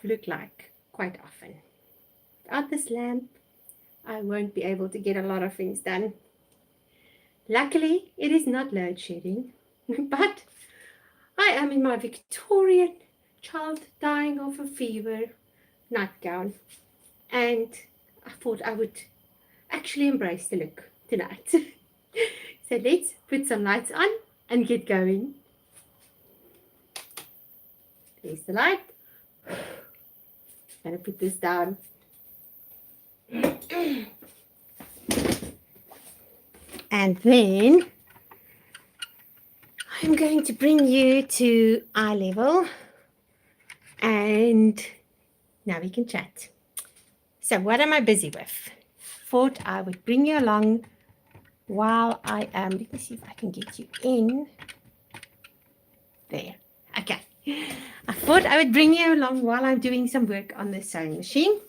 look like quite often. Without this lamp, I won't be able to get a lot of things done. Luckily, it is not load shedding, but I am in my Victorian Child dying of a fever nightgown, and I thought I would actually embrace the look tonight. So let's put some lights on and get going. There's the light. I'm going to put this down. And then I'm going to bring you to eye level, and now we can chat. So what am I busy with? Thought I would bring you along while I am, let me see if I can get you in. There, okay. I thought I would bring you along while I'm doing some work on the sewing machine.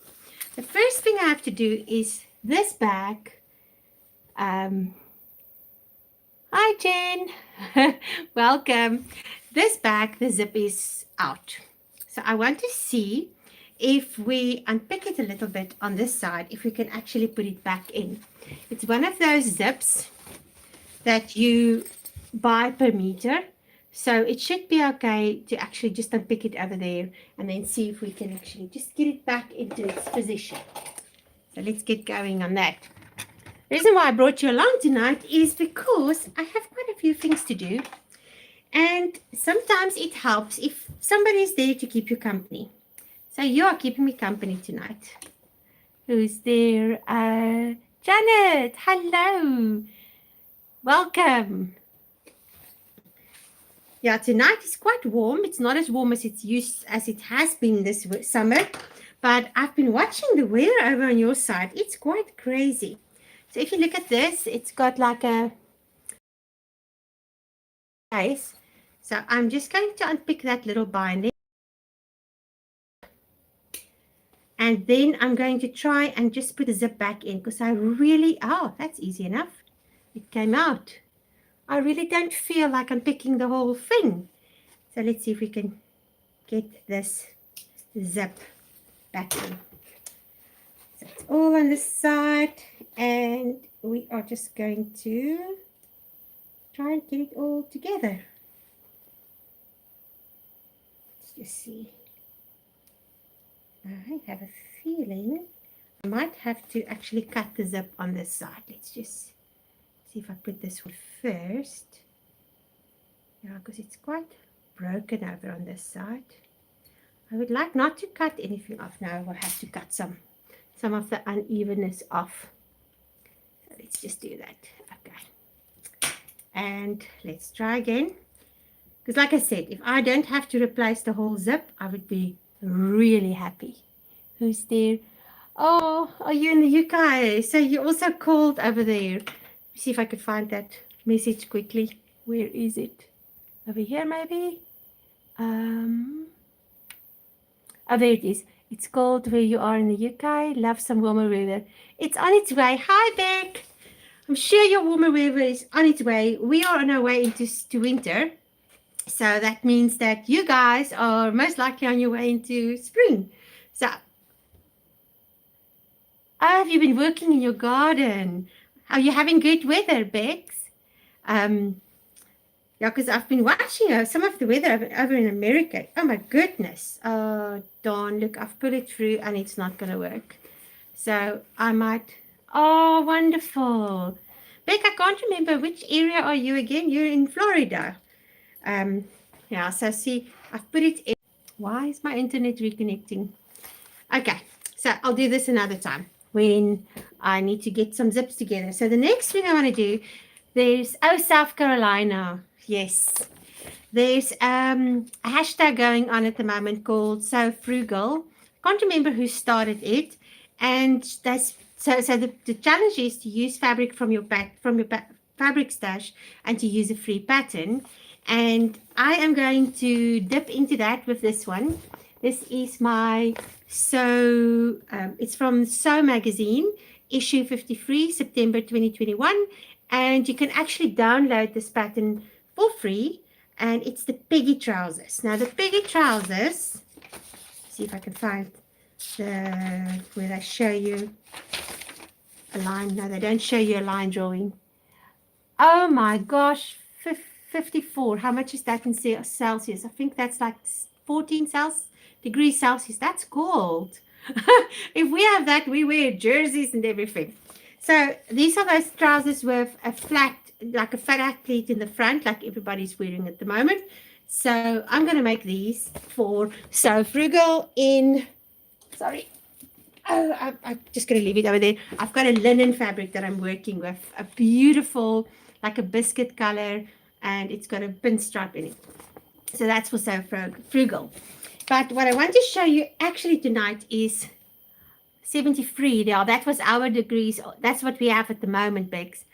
The first thing I have to do is this bag. Hi Jen, welcome. This bag, the zip is out. So I want to see if we unpick it a little bit on this side, if we can actually put it back in. It's one of those zips that you buy per meter. So it should be okay to actually just unpick it over there and then see if we can actually just get it back into its position. So let's get going on that. The reason why I brought you along tonight is because I have quite a few things to do, and sometimes it helps if somebody is there to keep you company. So you are keeping me company tonight. Who's there? Janet, hello. Welcome. Yeah, tonight is quite warm. It's not as warm as it has been this summer, but I've been watching the weather over on your side. It's quite crazy. So if you look at this, it's got like a face. So I'm just going to unpick that little binding. And then I'm going to try and just put the zip back in because I really, oh, that's easy enough. It came out. I really don't feel like unpicking the whole thing. So let's see if we can get this zip back in. So it's all on this side. And we are just going to try and get it all together. Let's just see. I have a feeling I might have to actually cut the zip on this side. Let's just see if I put this one first. Yeah, because it's quite broken over on this side. I would like not to cut anything off now. I will have to cut some of the unevenness off. Let's just do that. Okay. And let's try again. Because like I said, if I don't have to replace the whole zip, I would be really happy. Who's there? Oh, are you in the UK? So you also called over there. See if I could find that message quickly. Where is it? Over here maybe? Oh, there it is. It's called Where You Are in the UK. Love some warmer weather. It's on its way. Hi, Beck. I'm sure your warmer weather is on its way. We are on our way into winter. So that means that you guys are most likely on your way into spring. So, have you been working in your garden? Are you having good weather, Bex? Yeah, because I've been watching some of the weather over in America. Oh, my goodness. Oh, darn. Look, I've put it through and it's not going to work. So I might... Oh, wonderful. Beck, I can't remember which area are you again? You're in Florida. Yeah, so see, I've put it in. Why is my internet reconnecting? Okay, so I'll do this another time when I need to get some zips together. So the next thing I want to do, there's, oh, South Carolina. Yes, there's a hashtag going on at the moment called Sew Frugal. Can't remember who started it, and that's so the challenge is to use fabric from your fabric stash and to use a free pattern. And I am going to dip into that with this one. This is my Sew. It's from Sew magazine, issue 53, September 2021, and you can actually download this pattern for free, and it's the Peggy trousers. Now the Peggy trousers, see see if I can find where they show you a line. No, they don't show you a line drawing. Oh my gosh, 54. How much is that in Celsius? I think that's like 14 degrees Celsius. That's cold. If we have that, we wear jerseys and everything. So these are those trousers with a flat, like a fat pleat in the front, like everybody's wearing at the moment. So I'm going to make these for Sew Frugal in, sorry, oh, I'm just going to leave it over there. I've got a linen fabric that I'm working with, a beautiful, like a biscuit color, and it's got a pinstripe in it. So that's for Sew Frugal. But what I want to show you actually tonight is 73. Yeah, that was our degrees. That's what we have at the moment, Bex.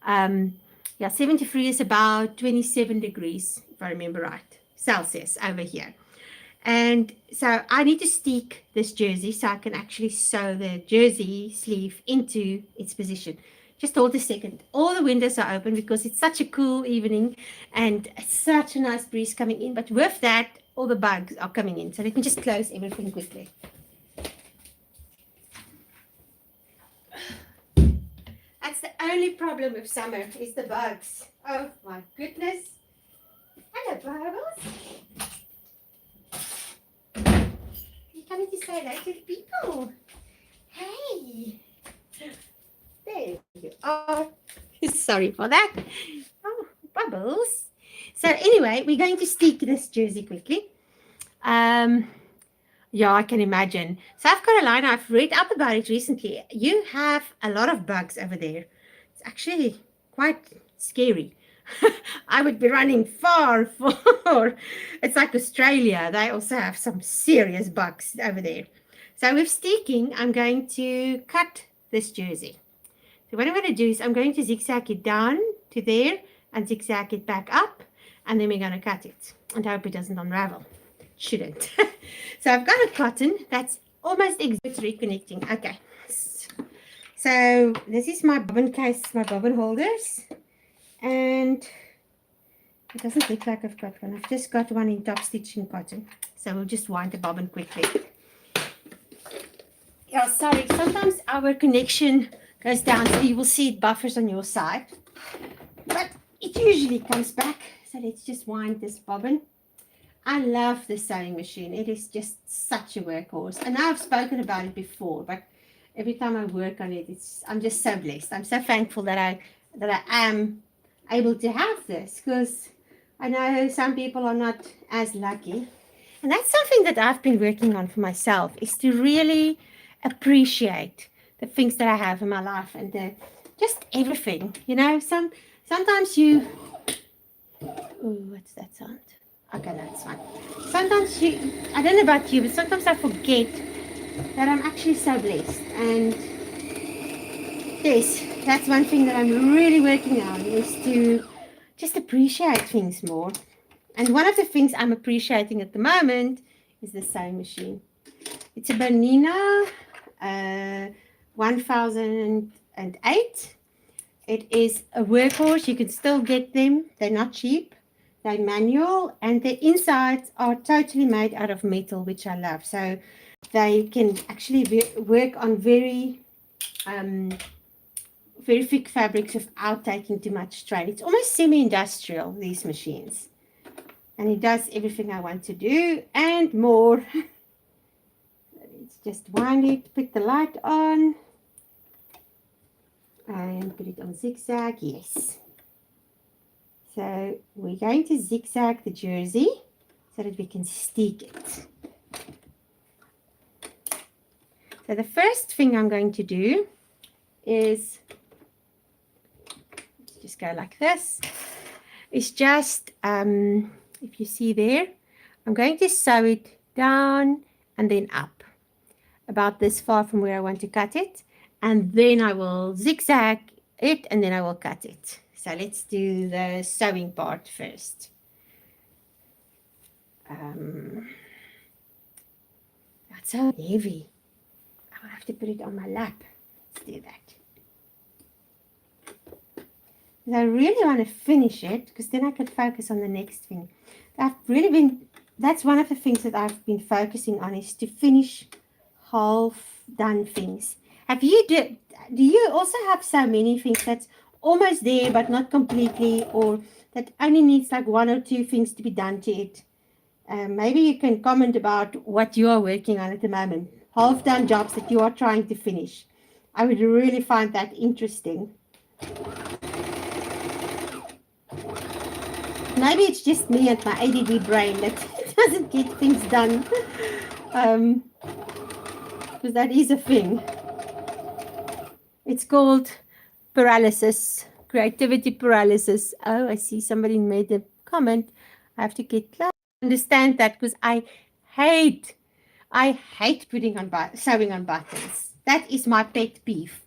Yeah, 73 is about 27 degrees, if I remember right, Celsius over here. And so I need to steek this jersey so I can actually sew the jersey sleeve into its position. Just hold a second. All the windows are open because it's such a cool evening and such a nice breeze coming in. But with that, all the bugs are coming in. So let me just close everything quickly. That's the only problem with summer is the bugs. Oh my goodness. Hello, Bubbles. You coming to say hello to the people? Hey. There you are. Sorry for that. Oh, Bubbles. So anyway, we're going to steek this jersey quickly. Yeah, I can imagine. South Carolina, I've read up about it recently. You have a lot of bugs over there. It's actually quite scary. I would be running far. It's like Australia. They also have some serious bugs over there. So with steeking, I'm going to cut this jersey. So what I'm going to do is I'm going to zigzag it down to there and zigzag it back up. And then we're going to cut it and hope it doesn't unravel. Shouldn't. So I've got a cotton that's almost exactly reconnecting. Okay. So this is my bobbin case, my bobbin holders. And it doesn't look like I've got one. I've just got one in top stitching cotton. So we'll just wind the bobbin quickly. Yeah, sorry. Sometimes our connection goes down, so you will see it buffers on your side. But it usually comes back. So let's just wind this bobbin. I love the sewing machine. It is just such a workhorse. And I've spoken about it before, but every time I work on it, I'm just so blessed. I'm so thankful that I am able to have this, because I know some people are not as lucky. And that's something that I've been working on for myself, is to really appreciate the things that I have in my life and just everything. You know, sometimes you... Oh, what's that sound? Okay, that's fine. Sometimes I don't know about you, but sometimes I forget that I'm actually so blessed. And yes, that's one thing that I'm really working on, is to just appreciate things more. And one of the things I'm appreciating at the moment is the sewing machine. It's a Bernina 1008. It is a workhorse. You can still get them. They're not cheap. They're manual, and the insides are totally made out of metal, which I love. So they can actually work on very thick fabrics without taking too much strain. It's almost semi-industrial, these machines. And it does everything I want to do and more. Let's just wind it, put the light on, and put it on zigzag. Yes. So we're going to zigzag the jersey so that we can steek it. So the first thing I'm going to do is, let's just go like this, is just, if you see there, I'm going to sew it down and then up, about this far from where I want to cut it. And then I will zigzag it and then I will cut it. So let's do the sewing part first. That's so heavy. I will have to put it on my lap. Let's do that. I really want to finish it, because then I could focus on the next thing. I've really been that's one of the things that I've been focusing on, is to finish half done things. Do you also have so many things that's almost there but not completely, or that only needs like one or two things to be done to it? Maybe you can comment about what you are working on at the moment, half done jobs that you are trying to finish. I would really find that interesting. Maybe it's just me and my ADD brain that doesn't get things done, because that is a thing. It's called paralysis, creativity paralysis. Oh, I see somebody made a comment. I have to get close. Understand that, because hate I hate sewing on buttons. That is my pet peeve.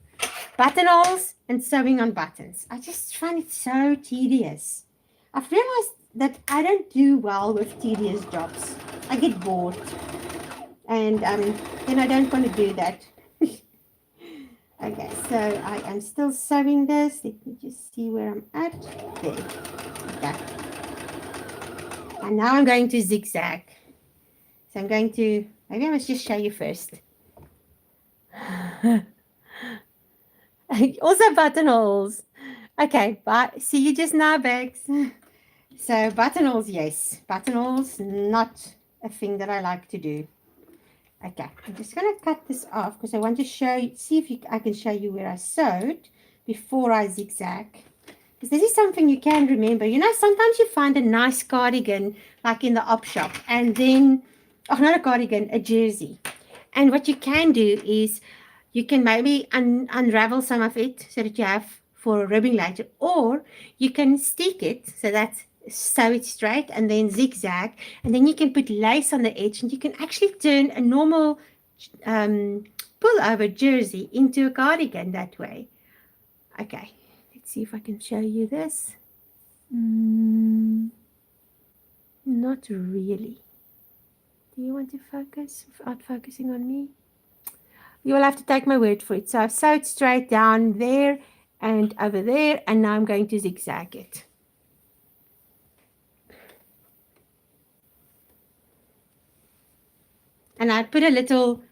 Buttonholes and sewing on buttons. I just find it so tedious. I've realized that I don't do well with tedious jobs. I get bored, and then I don't want to do that. Okay, so I am still sewing this. Let me just see where I'm at. There. Okay. And now I'm going to zigzag. So maybe I must just show you first. Also buttonholes. Okay, but see you just now, Bex. So buttonholes, yes. Buttonholes, not a thing that I like to do. Okay, I'm just going to cut this off because I want to see if I can show you where I sewed before I zigzag. Because this is something you can remember. You know, sometimes you find a nice cardigan, like in the op shop, and then, oh, not a cardigan, a jersey. And what you can do is you can maybe unravel some of it so that you have for ribbing later, or you can stick it so that's sew it straight and then zigzag, and then you can put lace on the edge, and you can actually turn a normal pull-over jersey into a cardigan that way. Okay, let's see if I can show you this. Not really. Do you want to focus without focusing on me? You will have to take my word for it. So I've sewed straight down there and over there, and now I'm going to zigzag it. And I put a little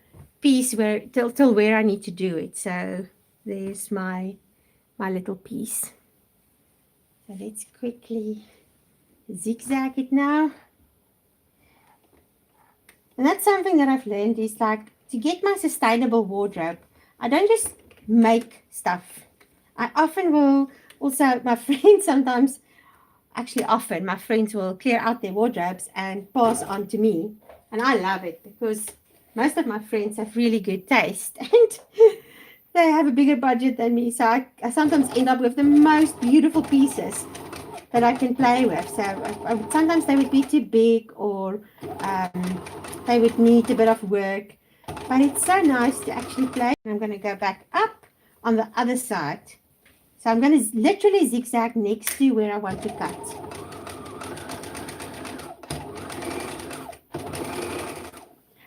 piece till where I need to do it. So there's my little piece. So let's quickly zigzag it now. And that's something that I've learned, is like, to get my sustainable wardrobe, I don't just make stuff. I often will also, my friends sometimes, actually often, my friends will clear out their wardrobes and pass on to me. And I love it because most of my friends have really good taste and they have a bigger budget than me. So I sometimes end up with the most beautiful pieces that I can play with. So sometimes they would be too big, or they would need a bit of work. But it's so nice to actually play. I'm going to go back up on the other side. So I'm going to literally zigzag next to where I want to cut.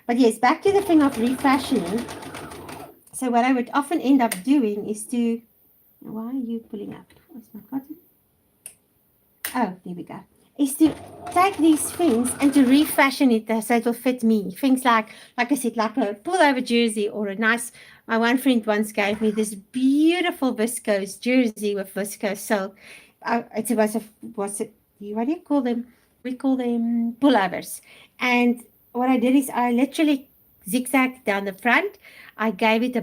But yes, back to the thing of refashioning. So what I would often end up doing is to... Why are you pulling up? What's my cotton? Oh, there we go. Is to take these things and to refashion it so it will fit me. Things like I said, like a pullover jersey, or a nice... My one friend once gave me this beautiful viscose jersey with viscose silk. What do you call them? We call them pullovers. And what I did is I literally zigzagged down the front. I gave it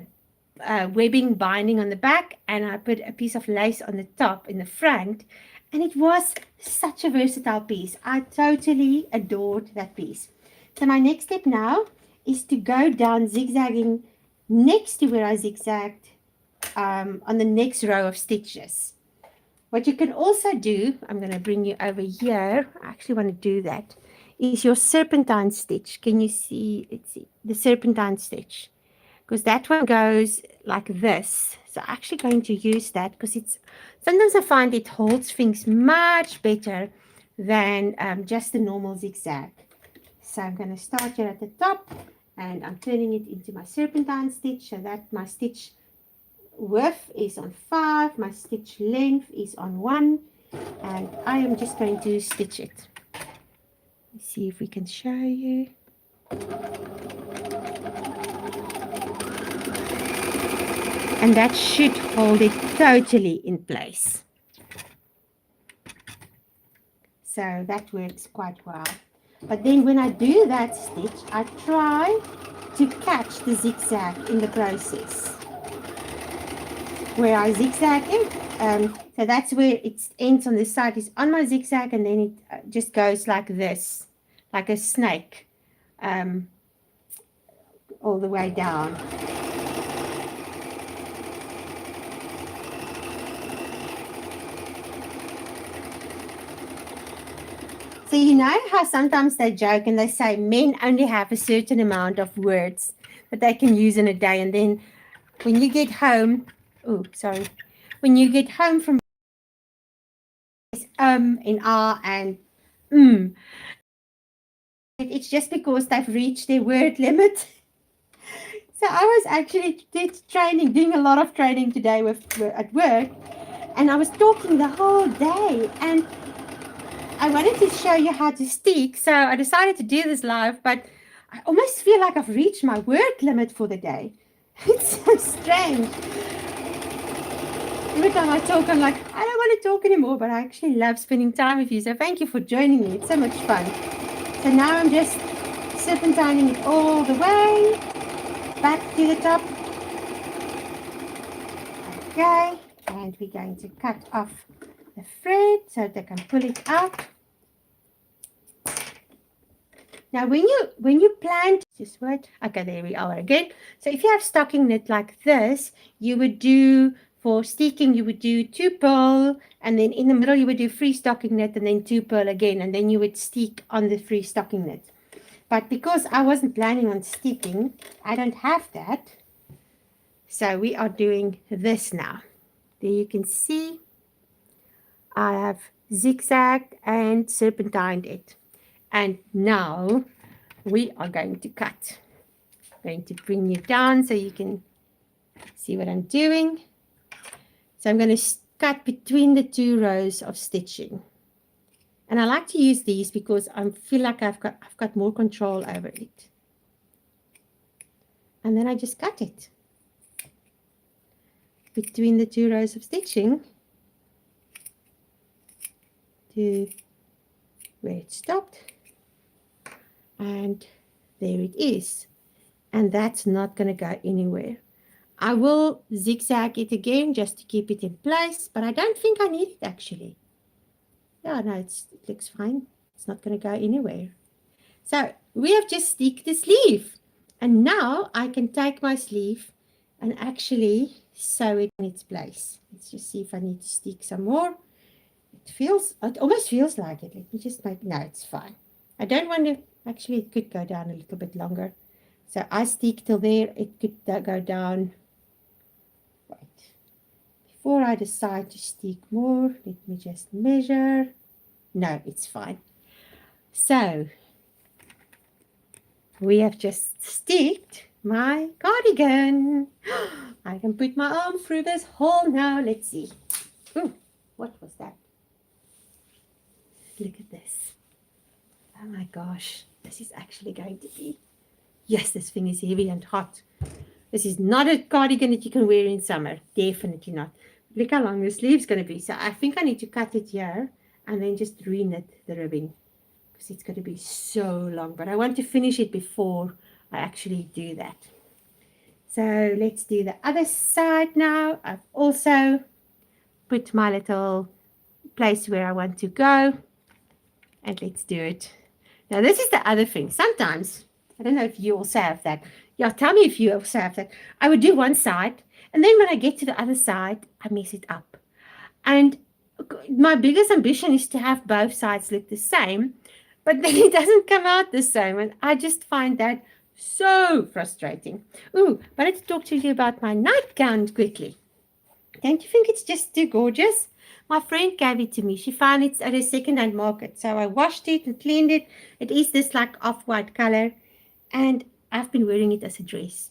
a webbing binding on the back, and I put a piece of lace on the top in the front. And it was such a versatile piece. I totally adored that piece. So my next step now is to go down zigzagging next to where I zigzagged on the next row of stitches. What you can also do, I'm going to bring you over here. I actually want to do that, is your serpentine stitch. Can you see? Let's see. The serpentine stitch. Because that one goes like this. So I'm actually going to use that because sometimes I find it holds things much better than just the normal zigzag. So I'm going to start here at the top, and I'm turning it into my serpentine stitch so that my stitch width is on 5, my stitch length is on 1, and I am just going to stitch it. Let's see if we can show you. And that should hold it totally in place. So that works quite well. But then when I do that stitch, I try to catch the zigzag in the process. Where I zigzag it, so that's where it ends on the side. It's on my zigzag, and then it just goes like this, like a snake, all the way down. So you know how sometimes they joke and they say men only have a certain amount of words that they can use in a day, and then when you get home, when you get home from and and it's just because they've reached their word limit. So I was actually doing a lot of training today at work, and I was talking the whole day, and I wanted to show you how to steek, so I decided to do this live, but I almost feel like I've reached my word limit for the day. It's so strange. Every time I talk, I'm like, I don't want to talk anymore, but I actually love spending time with you, so thank you for joining me. It's so much fun. So now I'm just serpentining it all the way back to the top. Okay, and we're going to cut off the thread so they can pull it out. Now when you plant, just wait. Okay, there we are again. So if you have stocking knit like this, you would do, for steeking, you would do 2 purl, and then in the middle you would do free stocking knit, and then 2 purl again, and then you would steek on the free stocking knit. But because I wasn't planning on steeking, I don't have that. So we are doing this now. There you can see I have zigzagged and serpentined it. And now we are going to cut. I'm going to bring you down so you can see what I'm doing. So I'm going to cut between the 2 rows of stitching. And I like to use these because I feel like I've got more control over it. And then I just cut it between the 2 rows of stitching to where it stopped. And there it is. And that's not going to go anywhere. I will zigzag it again just to keep it in place, but I don't think I need it actually. Yeah, no, it looks fine. It's not going to go anywhere. So we have just sticked the sleeve. And now I can take my sleeve and actually sew it in its place. Let's just see if I need to stick some more. It almost feels like it. Let me just no, it's fine. I don't want to, actually it could go down a little bit longer. So I stick till there, it could go down. Wait. Before I decide to stick more, let me just measure. No, it's fine. So we have just sticked my cardigan. I can put my arm through this hole now. Let's see. Ooh, what was that? Look at this. Oh my gosh, this is actually going to be, yes, this thing is heavy and hot. This is not a cardigan that you can wear in summer. Definitely not. Look how long the sleeve's going to be. So I think I need to cut it here and then just re-knit the ribbing, because it's going to be so long. But I want to finish it before I actually do that. So let's do the other side now. I've also put my little place where I want to go. And let's do it. Now this is the other thing. Sometimes, I don't know if you also have that. Yeah, tell me if you also have that. I would do one side, and then when I get to the other side, I mess it up. And my biggest ambition is to have both sides look the same, but then it doesn't come out the same. And I just find that so frustrating. Ooh, but I wanted to talk to you about my nightgown quickly. Don't you think it's just too gorgeous? My friend gave it to me. She found it at a second-hand market. So I washed it and cleaned it. It is this like off-white color. And I've been wearing it as a dress.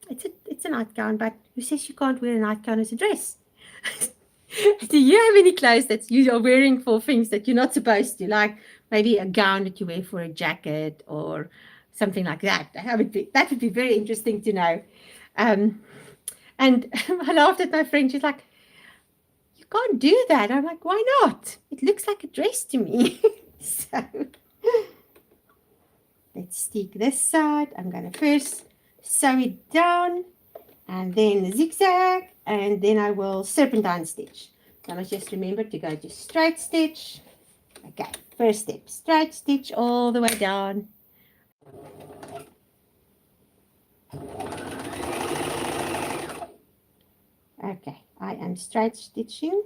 It's a nightgown, but who says you can't wear a nightgown as a dress? Do you have any clothes that you are wearing for things that you're not supposed to, like maybe a gown that you wear for a jacket or something like that? That would be very interesting to know. Um, and I laughed at my friend. She's like, "You can't do that." I'm like, "Why not? It looks like a dress to me." So let's stick this side. I'm going to first sew it down and then zigzag, and then I will serpentine stitch. I must just remember to go to straight stitch. Okay, first step, straight stitch all the way down. Okay, I am straight stitching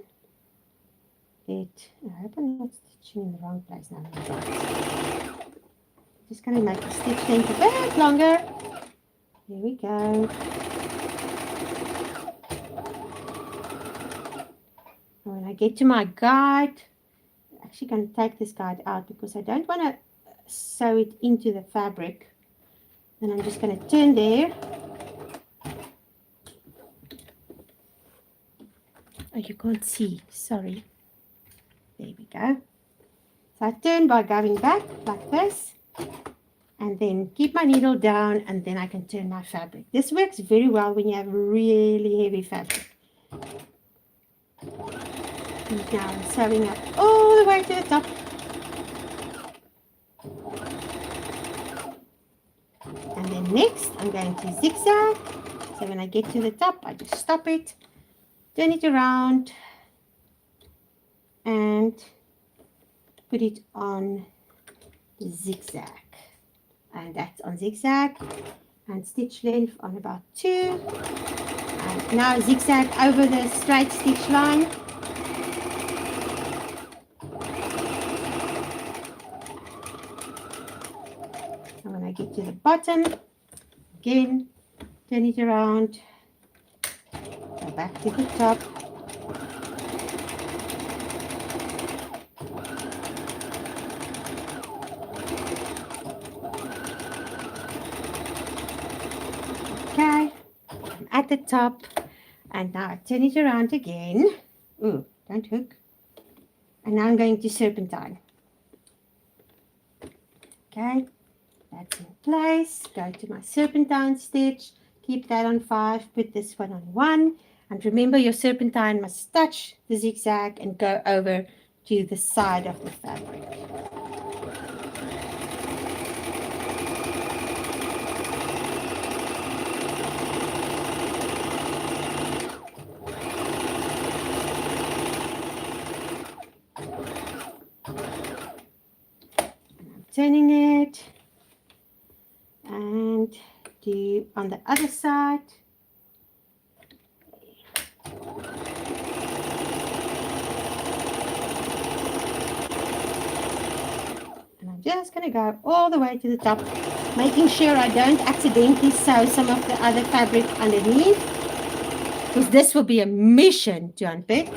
it. I hope I'm not stitching in the wrong place now. Just going to make the stitch length a bit longer. Here we go. When I get to my guide, I'm actually going to take this guide out because I don't want to sew it into the fabric. Then I'm just going to turn there. Oh, you can't see, sorry. There we go. So I turn by going back like this, and then keep my needle down, and then I can turn my fabric. This works very well when you have really heavy fabric. And now I'm sewing up all the way to the top. And then next I'm going to zigzag. So when I get to the top, I just stop it, turn it around, and put it on the zigzag. And that's on zigzag, and stitch length on about 2. And now zigzag over the straight stitch line. And when I get to the bottom, again, turn it around, go back to the top. Okay, I'm at the top, and now I turn it around again. Ooh, don't hook. And now I'm going to serpentine. Okay, that's in place. Go to my serpentine stitch, keep that on 5, put this one on 1, and remember your serpentine must touch the zigzag and go over to the side of the fabric. Turning it, and do on the other side. And I'm just going to go all the way to the top, making sure I don't accidentally sew some of the other fabric underneath, because this will be a mission to unpick.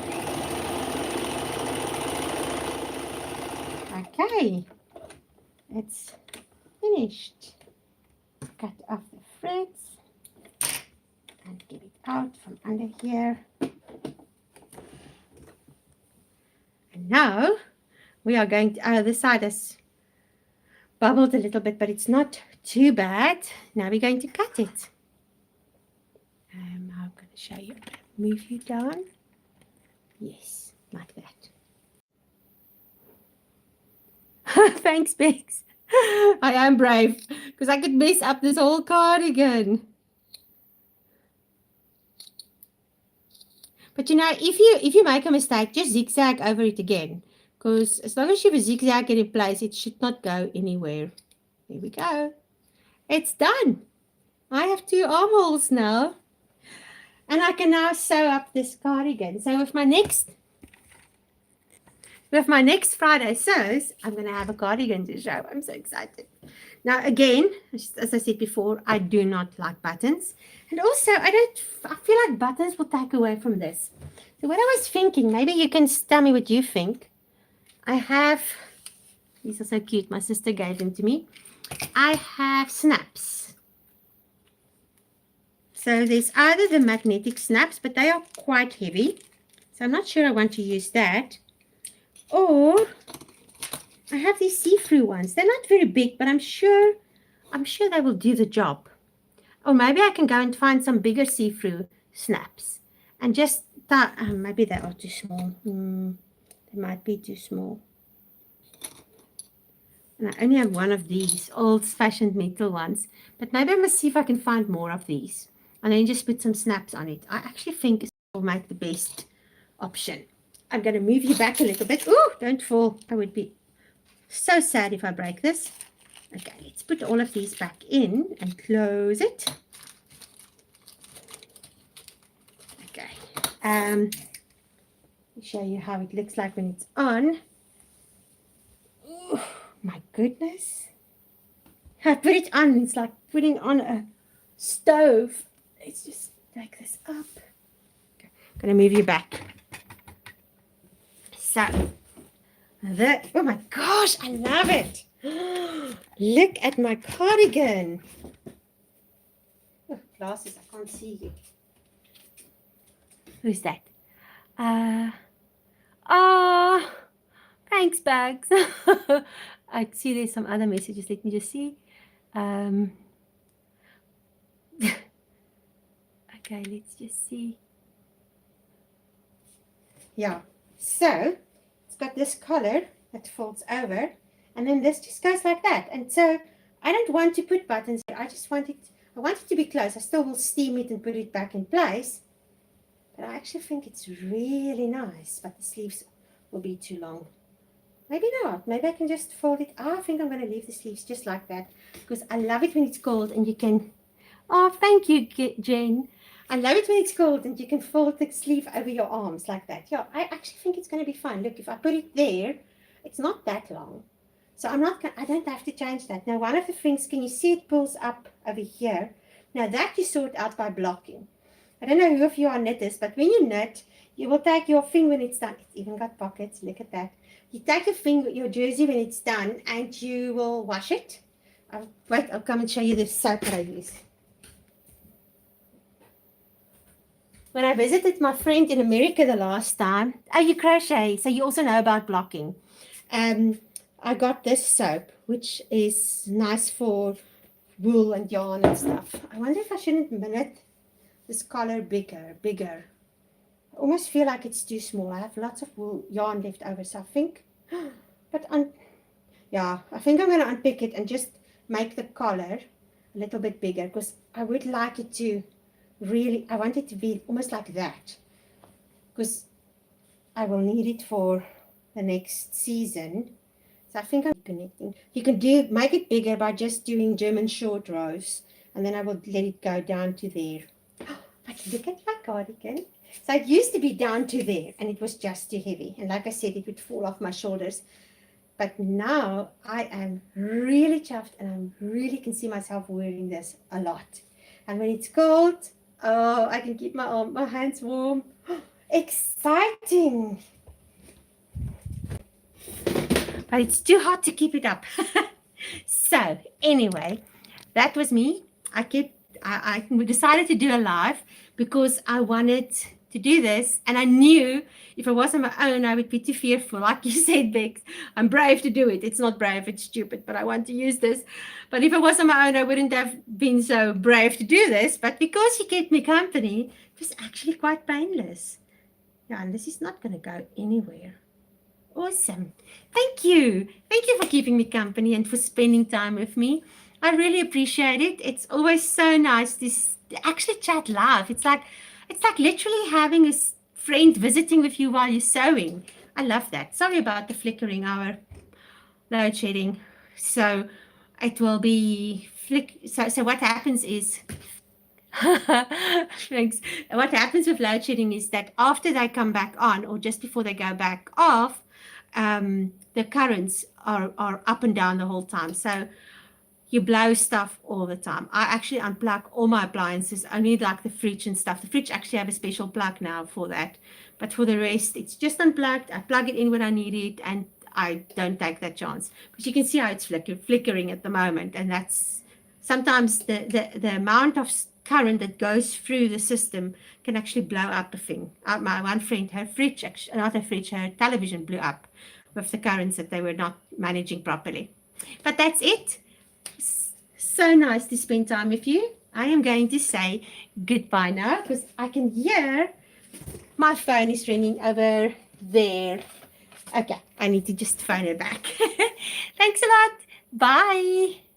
Okay. It's finished. Cut off the threads and get it out from under here. And now we are going to, this side has bubbled a little bit, but it's not too bad. Now we're going to cut it. I'm going to show you. Move you down. Yes, like that. Thanks, Bex. I am brave because I could mess up this whole cardigan. But you know, if you make a mistake, just zigzag over it again. Because as long as you have a zigzag in place, it should not go anywhere. There we go. It's done. I have 2 armholes now. And I can now sew up this cardigan. So with my next Friday sews, I'm going to have a cardigan to show. I'm so excited. Now, again, as I said before, I do not like buttons. And also, I feel like buttons will take away from this. So what I was thinking, maybe you can tell me what you think. I have, these are so cute. My sister gave them to me. I have snaps. So there's either the magnetic snaps, but they are quite heavy. So I'm not sure I want to use that. Or I have these see-through ones. They're not very big, but I'm sure they will do the job. Or maybe I can go and find some bigger see-through snaps and just maybe they are too small. They might be too small. And I only have one of these old-fashioned metal ones, but maybe I must see if I can find more of these and then just put some snaps on it. I actually think it will make the best option. I'm going to move you back a little bit. Ooh, don't fall. I would be so sad if I break this. Okay, let's put all of these back in and close it. Okay. Let me show you how it looks like when it's on. Ooh, my goodness. I put it on. It's like putting on a stove. Let's just take this up. Okay. I'm going to move you back. So, oh my gosh, I love it. Look at my cardigan. Oh, glasses, I can't see you. Who's that? Oh, thanks, Bags. I see there's some other messages. Let me just see. Okay, let's just see. Yeah, so it's got this collar that folds over, and then this just goes like that. And so I don't want to put buttons here. I want it to be closed. I still will steam it and put it back in place. But I actually think it's really nice, but the sleeves will be too long. Maybe not. Maybe I can just fold it. I think I'm going to leave the sleeves just like that, because I love it when it's cold and you can... Oh, thank you, Jen. I love it when it's cold and you can fold the sleeve over your arms like that. Yeah, I actually think it's going to be fun. Look, if I put it there, it's not that long. So I don't have to change that. Now, one of the things, can you see it pulls up over here? Now, that you sort out by blocking. I don't know who of you are knitters, but when you knit, you will take your thing when it's done. It's even got pockets. Look at that. You take your jersey when it's done, and you will wash it. I'll come and show you the soap that I use. When I visited my friend in America the last time, you crochet, so you also know about blocking. I got this soap, which is nice for wool and yarn and stuff. I wonder if I shouldn't knit this collar bigger. I almost feel like it's too small. I have lots of wool yarn left over, so I think, yeah, I think I'm going to unpick it and just make the collar a little bit bigger, because I would like it to I want it to be almost like that, because I will need it for the next season. So I think I'm connecting. You can make it bigger by just doing German short rows, and then I will let it go down to there. But look at my cardigan. So it used to be down to there, and it was just too heavy. And like I said, it would fall off my shoulders. But now I am really chuffed, and I really can see myself wearing this a lot. And when it's cold, oh, I can keep my hands warm. Exciting! But it's too hot to keep it up. So anyway, that was me. I decided to do a live because I wanted to do this, and I knew if I was on my own, I would be too fearful. Like you said, Bex, I'm brave to do it. It's not brave, it's stupid, but I want to use this. But if I was on my own, I wouldn't have been so brave to do this. But because he kept me company, it was actually quite painless. Yeah, and this is not going to go anywhere. Awesome. Thank you. Thank you for keeping me company and for spending time with me. I really appreciate it. It's always so nice to actually chat live. It's like literally having a friend visiting with you while you're sewing. I love that. Sorry about the flickering, our load shedding. So it will be so what happens is thanks. What happens with load shedding is that after they come back on, or just before they go back off, the currents are up and down the whole time. So you blow stuff all the time. I actually unplug all my appliances, only like the fridge and stuff. The fridge actually have a special plug now for that. But for the rest, it's just unplugged. I plug it in when I need it, and I don't take that chance. Because you can see how it's flickering at the moment. And that's sometimes the amount of current that goes through the system can actually blow up a thing. My one friend, her fridge, actually, not her fridge, her television blew up with the currents that they were not managing properly. But that's it. So nice to spend time with you. I am going to say goodbye now because I can hear my phone is ringing over there. Okay, I need to just phone her back. Thanks a lot. Bye.